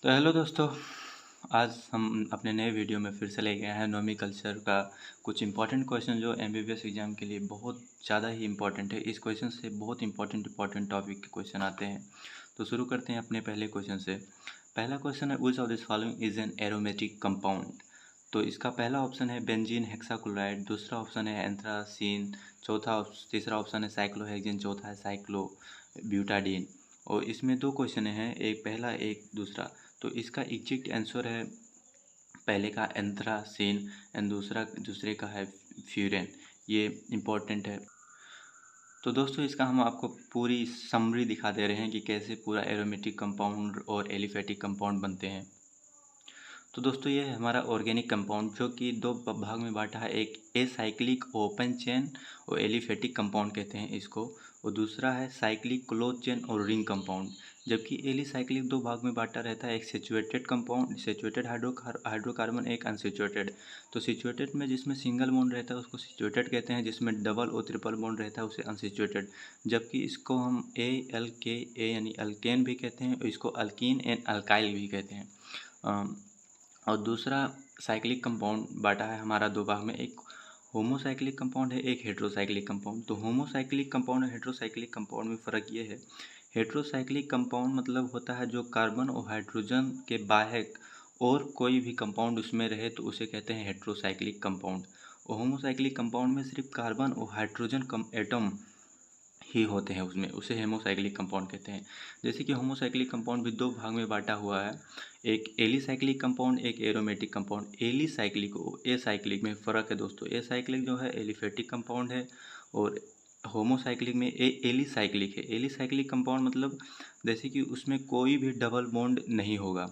तो हेलो दोस्तों। आज हम अपने नए वीडियो में फिर से ले गए हैं नोमी कल्चर का कुछ इंपॉर्टेंट क्वेश्चन जो एमबीबीएस एग्ज़ाम के लिए बहुत ज़्यादा ही इंपॉर्टेंट है। इस क्वेश्चन से बहुत इंपॉर्टेंट टॉपिक के क्वेश्चन आते हैं। तो शुरू करते हैं अपने पहले क्वेश्चन से। पहला क्वेश्चन है which of this following is an aromatic compound. तो इसका पहला ऑप्शन है बेंजीन हेक्साक्लोराइड, दूसरा ऑप्शन है एंथ्रासीन, तीसरा ऑप्शन है साइक्लोहेक्सेन, चौथा है साइक्लो ब्यूटाडीन। और इसमें दो क्वेश्चन हैं, एक पहला एक दूसरा। तो इसका एग्जैक्ट आंसर है पहले का एंथ्रासीन एंड दूसरे का है फ्यूरेन। ये इम्पोर्टेंट है। तो दोस्तों इसका हम आपको पूरी समरी दिखा दे रहे हैं कि कैसे पूरा एरोमेटिक कंपाउंड और एलिफेटिक कंपाउंड बनते हैं। तो दोस्तों ये है हमारा ऑर्गेनिक कंपाउंड जो कि दो भाग में बांटा है। एक एसाइक्लिक ओपन चेन और एलिफेटिक कंपाउंड कहते हैं इसको, और दूसरा है साइक्लिक क्लोज चेन और रिंग कंपाउंड। जबकि एलिसाइक्लिक दो भाग में बांटा रहता है, एक सिचुएटेड कंपाउंड, सिचुएटेड हाइड्रोकार्बन, एक अनसिचुएटेड। तो सिचुएटेड में जिसमें सिंगल बॉन्ड रहता है उसको सिचुएटेड कहते हैं, जिसमें डबल और ट्रिपल बॉन्ड रहता है उसे अनसिचुएटेड। जबकि इसको हम ए यानी अल्केन भी कहते हैं और इसको अल्कीन एंड अल्काइल भी कहते हैं। और दूसरा साइक्लिक कंपाउंड बांटा है हमारा दो भाग में, एक होमोसाइक्लिक कंपाउंड है, एक हेट्रोसाइक्लिक कंपाउंड। तो होमोसाइक्लिक कंपाउंड और हेट्रोसाइक्लिक कंपाउंड में फ़र्क ये है, हेट्रोसाइक्लिक कंपाउंड मतलब होता है जो कार्बन और हाइड्रोजन के बाहर और कोई भी कंपाउंड उसमें रहे तो उसे कहते हैं हेट्रोसाइक्लिक कंपाउंड। और होमोसाइक्लिक कंपाउंड में सिर्फ कार्बन और हाइड्रोजन कम एटम ही होते हैं उसमें, उसे हेमोसाइक्लिक कंपाउंड कहते हैं। जैसे कि होमोसाइक्लिक कंपाउंड भी दो भाग में बांटा हुआ है, एक एलिसाइक्लिक कंपाउंड, एक एरोमेटिक कंपाउंड। एलिसाइक्लिक और एसाइक्लिक में फ़र्क है दोस्तों। एसाइक्लिक जो है एलिफेटिक कंपाउंड है और होमोसाइक्लिक में एलिसाइक्लिक है। एलिसाइक्लिक कंपाउंड मतलब जैसे कि उसमें कोई भी डबल बॉन्ड नहीं होगा।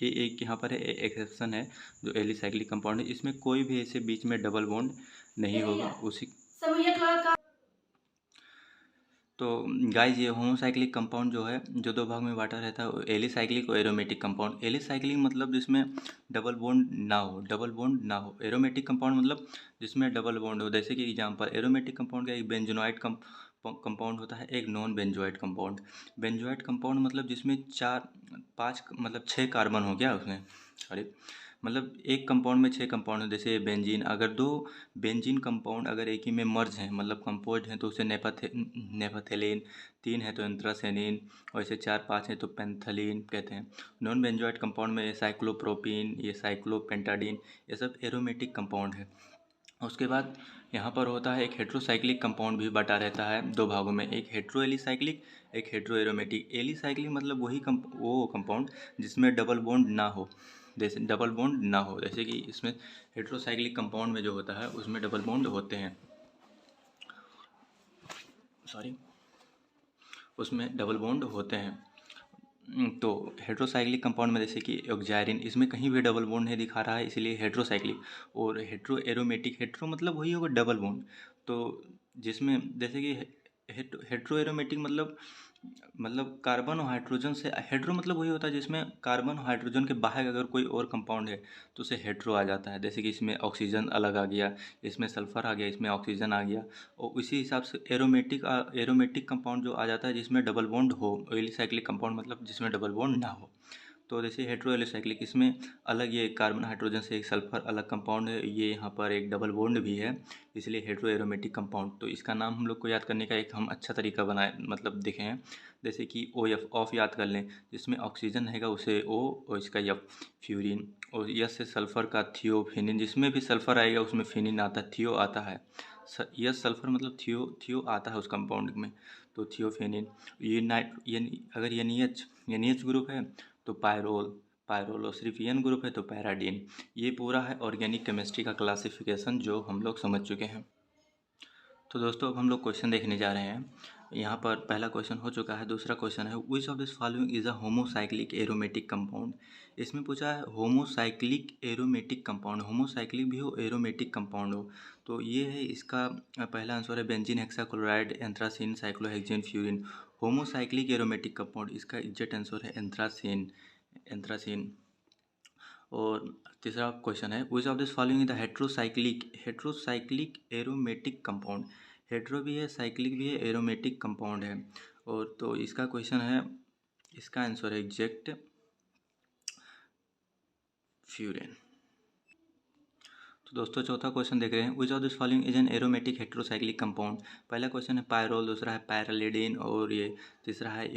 ये एक यहाँ पर है एक्सेप्शन है जो एलिसाइक्लिक कंपाउंड है, इसमें कोई भी ऐसे बीच में डबल बॉन्ड नहीं होगा उसी। तो गाइज ये होमोसाइक्लिक कंपाउंड जो है जो दो भाग में बांटा रहता है एलिसाइक्लिक और एरोमेटिक कंपाउंड। एलिसाइक्लिक मतलब जिसमें डबल बॉन्ड ना हो, डबल बॉन्ड ना हो। एरोमेटिक कंपाउंड मतलब जिसमें डबल बॉन्ड हो। जैसे कि एग्जांपल एरोमेटिक कंपाउंड का एक बेंजोनाइट कंपाउंड होता है, एक non benzoate compound. Benzoate compound मतलब जिसमें चार पाँच मतलब छः कार्बन हो गया उसमें, सॉरी, मतलब एक कंपाउंड में छः कंपाउंड है। जैसे बेंजीन, अगर दो बेंजीन कंपाउंड अगर एक ही में मर्ज हैं मतलब कंपोज हैं तो उसे नेपथेलीन, तीन है तो एंथ्रासेनिन, और ऐसे चार पाँच हैं तो पेंथलीन कहते हैं। नॉन बेंजोइट कंपाउंड में ये साइक्लोप्रोपीन, ये साइक्लोपेंटाडीन, ये सब एरोमेटिक कंपाउंड है। उसके बाद यहाँ पर होता है एक हेट्रोसाइक्लिक कंपाउंड भी बटा रहता है दो भागों में, एक हेट्रो एलिसाइक्लिक, एक हेट्रो एरोमेटिक। एलिसाइक्लिक मतलब वो कंपाउंड जिसमें डबल बॉन्ड ना हो, जैसे डबल बॉन्ड ना हो, जैसे कि इसमें हेट्रोसाइक्लिक कंपाउंड में जो होता है उसमें डबल बॉन्ड होते हैं, सॉरी, उसमें डबल बॉन्ड होते हैं। तो हेट्रोसाइक्लिक कंपाउंड में जैसे कि ऑक्जाइरिन, इसमें कहीं भी डबल बॉन्ड नहीं दिखा रहा है इसलिए हेट्रोसाइक्लिक। और हेट्रो एरोमेटिक, हेट्रो मतलब वही होगा डबल बॉन्ड। तो जिसमें जैसे कि हेट्रो एरोमेटिक मतलब कार्बन और हाइड्रोजन से, हेट्रो मतलब वही होता है जिसमें कार्बन और हाइड्रोजन के बाहर अगर कोई और कंपाउंड है तो उसे हेट्रो आ जाता है। जैसे कि इसमें ऑक्सीजन अलग आ गया, इसमें सल्फर आ गया, इसमें ऑक्सीजन आ गया। और उसी हिसाब से एरोमेटिक कंपाउंड जो आ जाता है जिसमें डबल बॉन्ड हो। एलिसाइक्लिक कंपाउंड मतलब जिसमें डबल बॉन्ड ना हो। तो जैसे हेट्रो एलिसाइक्लिक, इसमें अलग ये कार्बन हाइड्रोजन से एक सल्फर अलग कंपाउंड है, ये यहाँ पर एक डबल बॉन्ड भी है, इसलिए हेट्रो एरोमेटिक कंपाउंड। तो इसका नाम हम लोग को याद करने का एक हम अच्छा तरीका बनाए मतलब देखे हैं। जैसे कि ओ एफ ऑफ याद कर लें, जिसमें ऑक्सीजन रहेगा उसे ओ और इसका एफ फ्यूरिन। और यस से सल्फर का थियोफिनिन, जिसमें भी सल्फर आएगा उसमें फिनिन आता है, थियो आता है। यस सल्फर मतलब थियो आता है उस कंपाउंड में, तो थियोफिनिन। ये अगर एन एच ग्रुप है तो पायरोल, और सिर्फ एन ग्रुप है तो पैराडीन। ये पूरा है ऑर्गेनिक केमिस्ट्री का क्लासिफिकेशन जो हम लोग समझ चुके हैं। तो दोस्तों अब हम लोग क्वेश्चन देखने जा रहे हैं। यहाँ पर पहला क्वेश्चन हो चुका है, दूसरा क्वेश्चन है which of this following is a homocyclic aromatic compound. इसमें पूछा है होमोसाइक्लिक एरोमेटिक कंपाउंड, होमोसाइक्लिक भी हो एरोमेटिक कंपाउंड हो। तो ये है इसका पहला आंसर है benzene hexachloride, anthracene, cyclohexane, furan. Homocyclic aromatic compound, इसका एग्जैक्ट आंसर है एंथ्रासीन। और तीसरा क्वेश्चन है which of this following the heterocyclic aromatic compound. Hetero भी है, साइक्लिक भी है, एरोमेटिक कंपाउंड है। और तो इसका क्वेश्चन है, इसका आंसर है एग्जैक्ट फ्यूरेन। तो दोस्तों चौथा क्वेश्चन देख रहे हैं, which of this following is an aromatic heterocyclic compound. पहला क्वेश्चन है पायरोल, दूसरा है पैरालिडिन और ये तीसरा है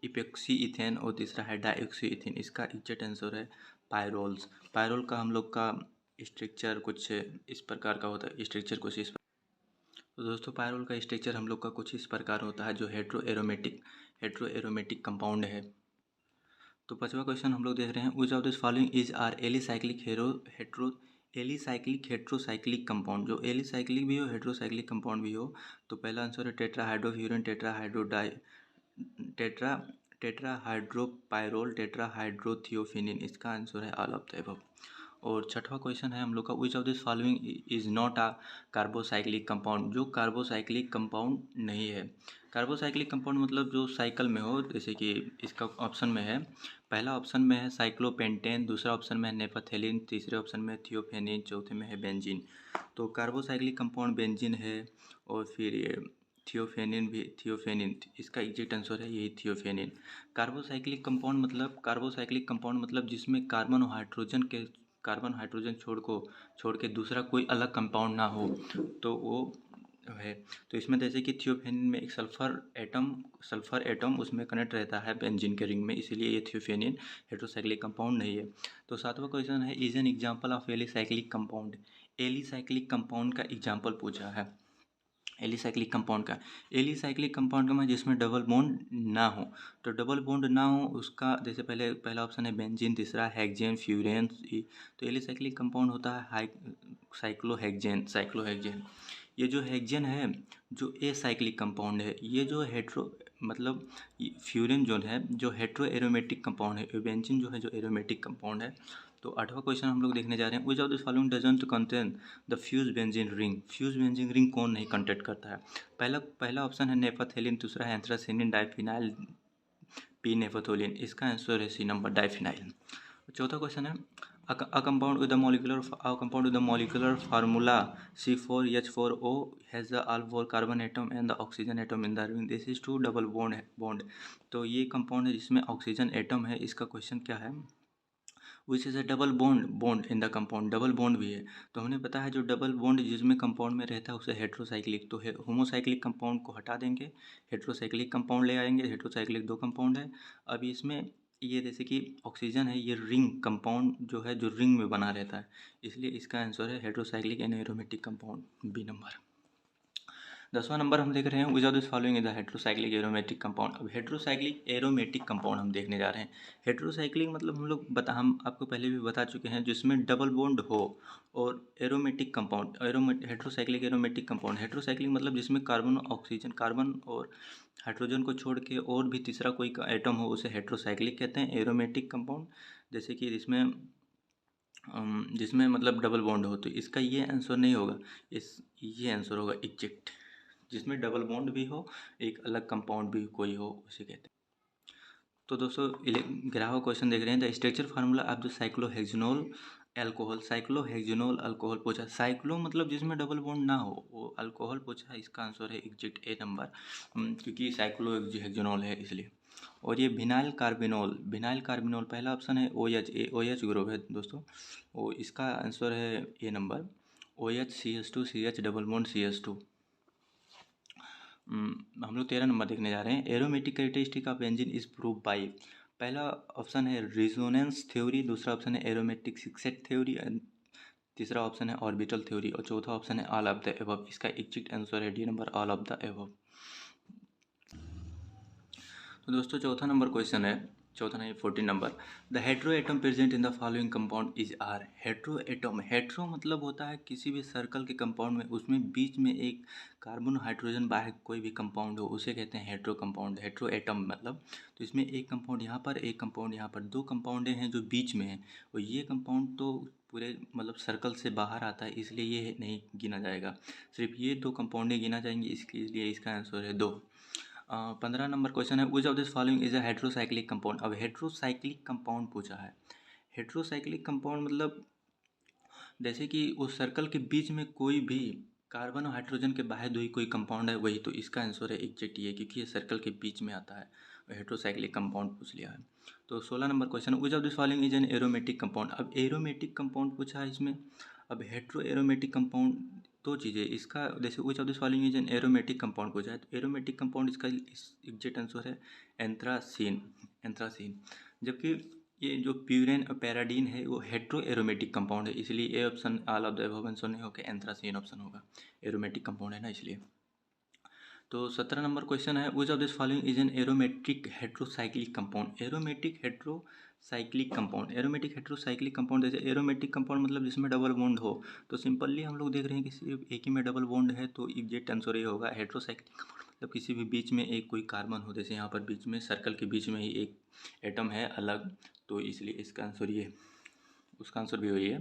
इपेक्सी इथेन और तीसरा है डाइऑक्सी इथेन। इसका एग्जैक्ट आंसर है पायरोल्स। पायरोल का हम लोग का स्ट्रक्चर कुछ इस प्रकार का होता है, स्ट्रक्चर कुछ इस। तो दोस्तों पायरोल का स्ट्रक्चर हम लोग का कुछ इस प्रकार होता है, जो हेट्रो एरोमेटिक कंपाउंड है। तो पांचवा क्वेश्चन हम लोग देख रहे हैं, which of this following is are alicyclic heterocyclic compound. जो एलिसाइक्लिक भी हो हेट्रोसाइक्लिक कंपाउंड भी हो। तो पहला आंसर है टेट्राहाइड्रोफ्यूरन, टेट्रा टेट्राहाइड्रोपायरोल, टेट्राहाइड्रोथियोफेनिन। इसका आंसर है ऑल ऑफ द अबव। और छठवां क्वेश्चन है हम लोग का, विच of this following is not a carbocyclic compound. जो कार्बोसाइक्लिक कंपाउंड नहीं है। कार्बोसाइक्लिक कंपाउंड मतलब जो साइकिल में हो, जैसे कि इसका ऑप्शन में है, पहला ऑप्शन में है साइक्लोपेंटेन, दूसरा ऑप्शन में है नेपथेलिन, तीसरे ऑप्शन में है थियोफेनिन, चौथे में है बेंजीन। तो कार्बोसाइक्लिक कंपाउंड बेंजीन है और फिर ये थियोफेनिन इसका एग्जैक्ट आंसर है यही थियोफेनिन। कार्बोसाइक्लिक कंपाउंड मतलब जिसमें कार्बन हाइड्रोजन छोड़ के दूसरा कोई अलग कंपाउंड ना हो, तो वो है। तो इसमें जैसे कि थियोफेनिन में एक सल्फर एटम उसमें कनेक्ट रहता है बेंजीन के रिंग में, इसीलिए ये थियोफेनिन हेट्रोसाइक्लिक कंपाउंड नहीं है। तो सातवां क्वेश्चन है, is an example of alicyclic compound. Alicyclic compound का एग्जांपल पूछा है। एलिसाइक्लिक कंपाउंड का जिसमें डबल बॉन्ड ना हो। तो डबल बॉन्ड ना हो उसका, जैसे पहला ऑप्शन है बेंजीन, तीसरा हेक्सेन, फ्यूरेन। तो एलिसाइक्लिक कंपाउंड होता है साइक्लोहेक्सेन। ये जो हेक्सेन है जो एसाइक्लिक कंपाउंड है। ये जो मतलब फ्यूरेन जो है जो हेट्रो एरोमेटिक कंपाउंड है। बेंजीन जो है जो एरोमेटिक कंपाउंड है। तो आठवां क्वेश्चन हम लोग देखने जा रहे हैं, which of this following doesn't contain the fuse benzene ring. Fuse benzene ring कौन नहीं कंटेंट करता है। पहला ऑप्शन है नेपथेलिन, दूसरा है एंथ्रासिनिन, डाइफिनाइल, पी नेपथोलिन। इसका आंसर है सी नंबर डाइफिनाइल। चौथा क्वेश्चन है, a compound with the molecular formula C4H4O has the all four carbon atom and the oxygen atom in the ring. This is two double bond. तो ये compound है जिसमें oxygen atom है। इसका question क्या है, which is a double bond in the compound. Double bond भी है। तो हमें पता है जो डबल बॉन्ड जिसमें कंपाउंड में रहता है उसे हेट्रोसाइक्लिक। तो होमोसाइक्लिक कंपाउंड को हटा देंगे, हेट्रोसाइक्लिक कंपाउंड ले आएंगे। हेट्रोसाइक्लिक दो कंपाउंड है। अब इसमें ये जैसे कि ऑक्सीजन है, ये रिंग कंपाउंड जो है जो रिंग में बना रहता है, इसलिए इसका आंसर है heterocyclic and aromatic compound, B number. 10वां नंबर हम देख रहे हैं, which of this following is the heterocyclic aromatic compound. अब हेट्रोसाइक्लिक एरोमेटिक कंपाउंड हम देखने जा रहे हैं। हेट्रोसाइक्लिक मतलब हम आपको पहले भी बता चुके हैं, जिसमें डबल बॉन्ड हो। और aromatic compound heterocyclic aromatic compound. Heterocyclic मतलब जिसमें कार्बन और हाइड्रोजन को छोड़ के और भी तीसरा कोई एटम हो, उसे हेट्रोसाइक्लिक कहते हैं। एरोमेटिक कंपाउंड जैसे कि जिसमें मतलब डबल बॉन्ड हो। तो इसका ये आंसर नहीं होगा, ये आंसर होगा एग्जैक्ट, जिसमें डबल बॉन्ड भी हो, एक अलग कंपाउंड भी कोई हो, उसे कहते हैं। तो दोस्तों 11वां क्वेश्चन देख रहे हैं, the structure formula of the cyclohexanol alcohol पूछा। साइक्लो मतलब जिसमें डबल बॉन्ड ना हो, वो अल्कोहल पूछा। इसका आंसर है एग्जैक्ट ए नंबर, क्योंकि साइक्लोहेक्सेनोल है इसलिए। और ये विनाइल कार्बिनोल पहला ऑप्शन है OH ग्रुप है दोस्तों। वो इसका आंसर है A number, OH CH2 CH double bond CH2। हम लोग 13 नंबर देखने जा रहे हैं, aromatic characteristic of benzene is prove by. पहला ऑप्शन है रिजोनेंस थ्योरी, दूसरा ऑप्शन है एरोमेटिक सिक्सेट थ्योरी, तीसरा ऑप्शन है ऑर्बिटल थ्योरी और चौथा ऑप्शन है ऑल ऑफ द एबव। इसका एग्जैक्ट आंसर है D number, all of the above. तो दोस्तों चौथा नंबर क्वेश्चन है, चौथा नहीं 14 number, the hetero atom present in the following compound is are. Hetero मतलब होता है किसी भी सर्कल के कंपाउंड में उसमें बीच में एक कार्बन हाइड्रोजन बाहर कोई भी कंपाउंड हो, उसे कहते हैं हेट्रो कंपाउंड। हेट्रो एटम मतलब, तो इसमें एक कंपाउंड यहाँ पर, एक कंपाउंड यहाँ पर, दो कंपाउंड हैं जो बीच में हैं। और ये कंपाउंड तो पूरे मतलब सर्कल से बाहर आता है, इसलिए ये नहीं गिना जाएगा। सिर्फ ये दो कंपाउंडें गिना जाएंगी, इसलिए इसका आंसर है 2। 15 नंबर क्वेश्चन है, which of this following is a heterocyclic compound. अब हेट्रोसाइक्लिक कंपाउंड पूछा है। हेट्रोसाइक्लिक कंपाउंड मतलब जैसे कि उस सर्कल के बीच में कोई भी कार्बन और हाइड्रोजन के बाहर ही कोई कंपाउंड है वही, तो इसका आंसर है एग्जैक्ट ये, क्योंकि ये सर्कल के बीच में आता है। हेट्रोसाइक्लिक कंपाउंड पूछ लिया है। तो 16 number question, which of this following is an aromatic compound. अब एरोमेटिक कंपाउंड पूछा है इसमें। अब हेट्रो एरोमेटिक कंपाउंड दो चीज़ें, इसका जैसे विच of this following is an aromatic compound पूछा है, तो एरोमेटिक कंपाउंड इसका एग्जैक्ट आंसर है एंथ्रासीन, एंथ्रासीन। जबकि ये जो प्यूरेन और पैराडीन है वो हेट्रो एरोमेटिक कंपाउंड है, इसलिए A option all of the above answer नहीं होकर एंथ्रासीन ऑप्शन होगा, एरोमेटिक कंपाउंड है ना इसलिए। तो 17 नंबर क्वेश्चन है, which of this following is an aromatic heterocyclic compound. Aromatic heterocyclic compound, aromatic heterocyclic compound जैसे एरोमेटिक कंपाउंड मतलब जिसमें डबल बॉन्ड हो, तो सिंपली हम लोग देख रहे हैं कि सिर्फ एक ही में डबल बॉन्ड है, तो एग्जैक्ट आंसर ये होगा हेट्रोसाइक्लिक कंपाउंड मतलब किसी भी बीच में एक कोई कार्बन हो, जैसे यहाँ पर बीच में सर्कल के बीच में ही एक एटम है अलग, तो इसलिए इसका आंसर ये, उसका आंसर भी वही है।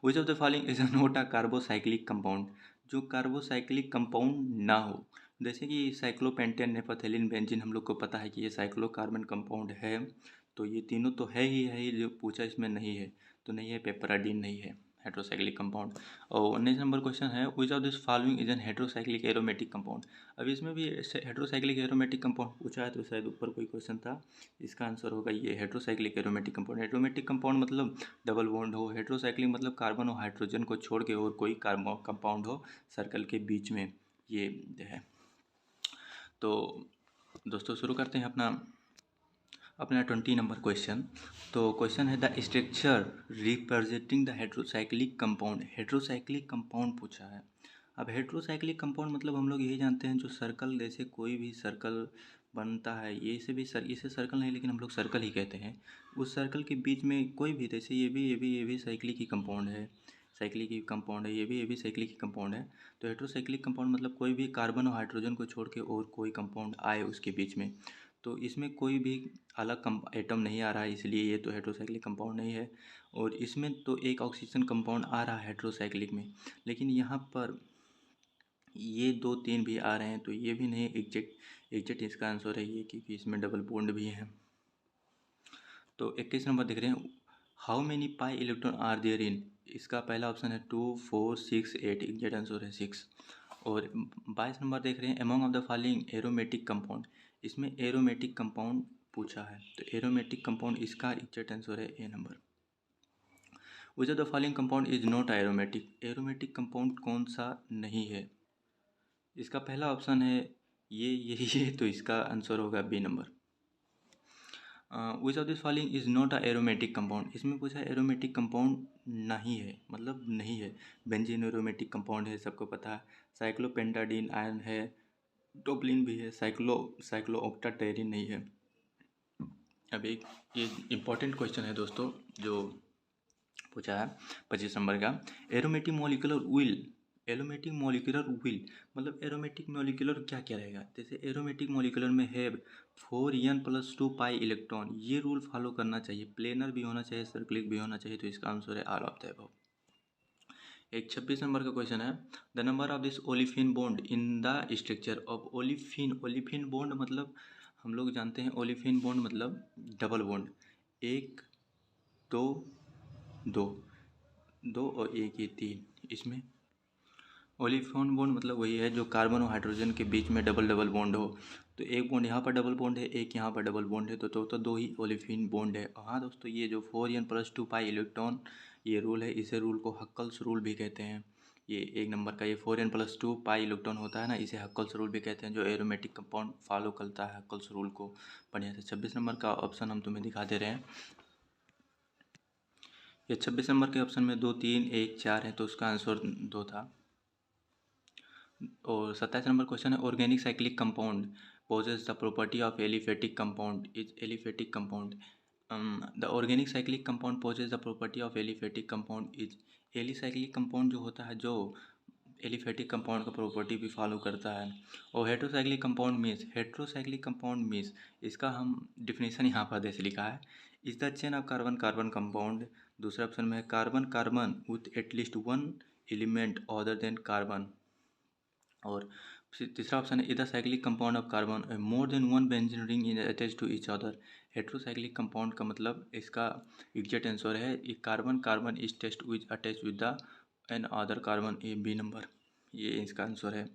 Which of the following is not a carbocyclic compound, जो कार्बोसाइक्लिक कंपाउंड ना हो, जैसे कि साइक्लोपेंटेन, नेपथेलिन, बेंजीन, हम लोग को पता है कि ये साइक्लोकार्बन कंपाउंड है, तो ये तीनों तो है ही, जो पूछा इसमें नहीं है, तो नहीं है, पेपराडीन नहीं है हेट्रोसाइक्लिक कंपाउंड। और 19 नंबर क्वेश्चन है, which of this following is N heterocyclic aromatic compound. अब इसमें भी हेट्रोसाइक्लिक एरोमेटिक कंपाउंड पूछा है, तो शायद ऊपर कोई क्वेश्चन था, इसका आंसर होगा ये heterocyclic aromatic compound. Aromatic compound मतलब डबल बॉन्ड हो, हेट्रोसाइक्लिक मतलब कार्बन और हाइड्रोजन को छोड़ के और कोई कार्बन कंपाउंड हो सर्कल के बीच में, ये है। तो दोस्तों शुरू करते हैं अपना 20 नंबर क्वेश्चन। तो क्वेश्चन है the structure representing the heterocyclic compound. Heterocyclic compound पूछा है। अब हेट्रोसाइक्लिक कंपाउंड मतलब हम लोग यही जानते हैं, जो सर्कल, जैसे कोई भी सर्कल बनता है, ये इसे सर्कल नहीं लेकिन हम लोग सर्कल ही कहते हैं, उस सर्कल के बीच में कोई भी, जैसे ये भी साइक्लिक ही कंपाउंड है, साइक्लिक ही कंपाउंड है, ये भी साइक्लिक ही कंपाउंड है। तो हेट्रोसाइक्लिक कंपाउंड मतलब कोई भी कार्बन और हाइड्रोजन को छोड़ के और कोई कंपाउंड आए उसके बीच में, तो इसमें कोई भी अलग एटम नहीं आ रहा है, इसलिए ये तो हेट्रोसाइक्लिक कंपाउंड नहीं है। और इसमें तो एक ऑक्सीजन कंपाउंड आ रहा है हेट्रोसाइक्लिक में, लेकिन यहाँ पर ये 2 3 भी आ रहे हैं, तो ये भी नहीं एग्जैक्ट इसका आंसर है ये, क्योंकि इसमें डबल बॉन्ड भी है। तो 21 नंबर देख रहे हैं, how many pi electron are there in. इसका पहला ऑप्शन है 2 4 6 8, एग्जैक्ट आंसर है 6। और 22 नंबर देख रहे हैं, among of the following aromatic compound. इसमें एरोमेटिक कंपाउंड पूछा है, तो एरोमेटिक कंपाउंड इसका एग्जैक्ट आंसर है A number. Which of the following compound is not aromatic. Aromatic compound कौन सा नहीं है, इसका पहला ऑप्शन है ये, तो इसका आंसर होगा B number. Which of this following is not a aromatic compound. इसमें पूछा है एरोमेटिक कंपाउंड नहीं है, मतलब नहीं है। बेंजीन एरोमेटिक कंपाउंड है, सबको पता है। साइक्लोपेंटाडीन आयन है, टोपलिन भी है, साइक्लोऑक्टाटेरिन नहीं है। अब एक ये इंपॉर्टेंट क्वेश्चन है दोस्तों जो पूछा है 25 नंबर का, aromatic molecular wheel. Aromatic molecular wheel मतलब एरोमेटिक मॉलिक्यूलर क्या क्या रहेगा, जैसे एरोमेटिक मॉलिक्यूलर में है 4n+2 पाई इलेक्ट्रॉन, ये रूल फॉलो करना चाहिए, प्लेनर भी होना चाहिए, सर्कुलर भी होना चाहिए, तो इसका आंसर है ऑल ऑफ द अबव। एक 26 नंबर का क्वेश्चन है, the number of this olefin bond in the structure of olefin. Olefin bond मतलब हम लोग जानते हैं, ओलिफिन बॉन्ड मतलब डबल बॉन्ड, 1 2 2 2 और 1 ये 3, इसमें ओलिफिन बॉन्ड मतलब वही है जो कार्बन और हाइड्रोजन के बीच में डबल डबल बॉन्ड हो, तो एक बॉन्ड यहाँ पर डबल बॉन्ड है, एक यहाँ पर डबल बॉन्ड है, तो 2 ही ओलिफिन बॉन्ड है। हाँ दोस्तों, ये जो 4n+2 पाई इलेक्ट्रॉन ये रूल है, इसे रूल को हक्कल्स रूल भी कहते हैं। ये एक नंबर का ये 4n+2 पाई इलेक्ट्रॉन होता है ना, इसे हक्कल्स रूल भी कहते हैं, जो एरोमेटिक कंपाउंड फॉलो करता है हक्कल्स रूल को बढ़िया से। 26 नंबर का ऑप्शन हम तुम्हें दिखा दे रहे हैं। ये 26 नंबर के ऑप्शन में 2 3 1 4 है, तो उसका आंसर 2 था। और 27 नंबर क्वेश्चन है, organic cyclic compound possess the property of aliphatic compound is aliphatic compound. The organic cyclic compound possess the property of aliphatic compound is. Alicyclic compound जो होता है, जो एलिफेटिक कंपाउंड का प्रॉपर्टी भी follow करता है। और heterocyclic compound means, heterocyclic compound means इसका हम डिफिनेशन यहाँ पर जैसे लिखा है, is the chain of carbon carbon compound. दूसरे ऑप्शन में है carbon carbon with at least 1 element other than carbon. और तीसरा ऑप्शन है इधर cyclic compound of carbon more than 1 benzene ring is attach to each other. Heterocyclic compound का मतलब इसका एग्जैक्ट आंसर है carbon carbon is test with attach with the an other carbon, a B number. ये इसका answer है।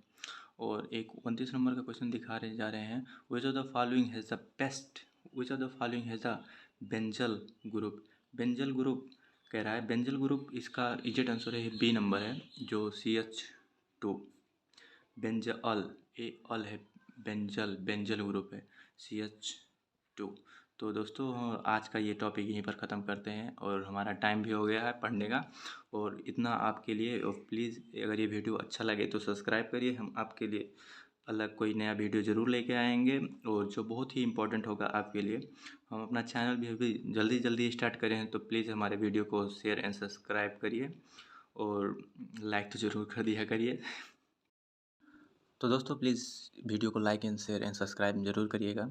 और एक 29 number का क्वेश्चन दिखा रहे जा रहे हैं, which of the following has the best, which of the following has the benzyl group. Benzyl group कह रहा है, बेंजल ग्रुप इसका इजेट आंसर है बी नंबर है, जो CH2। बेंजल, ए अल है, बेंजल, बेंजल ग्रुप है, CH2। तो दोस्तों आज का ये टॉपिक यहीं पर ख़त्म करते हैं, और हमारा टाइम भी हो गया है पढ़ने का। और इतना आपके लिए, और प्लीज़ अगर ये वीडियो अच्छा लगे तो सब्सक्राइब करिए। हम आपके लिए अलग कोई नया वीडियो ज़रूर लेके आएंगे, और जो बहुत ही इम्पोर्टेंट होगा आपके लिए। हम अपना चैनल भी अभी जल्दी जल्दी स्टार्ट करें हैं, तो प्लीज़ हमारे वीडियो को शेयर एंड सब्सक्राइब करिए, और लाइक तो ज़रूर कर दिया करिए। तो दोस्तों प्लीज़ वीडियो को like and share and subscribe ज़रूर करिएगा।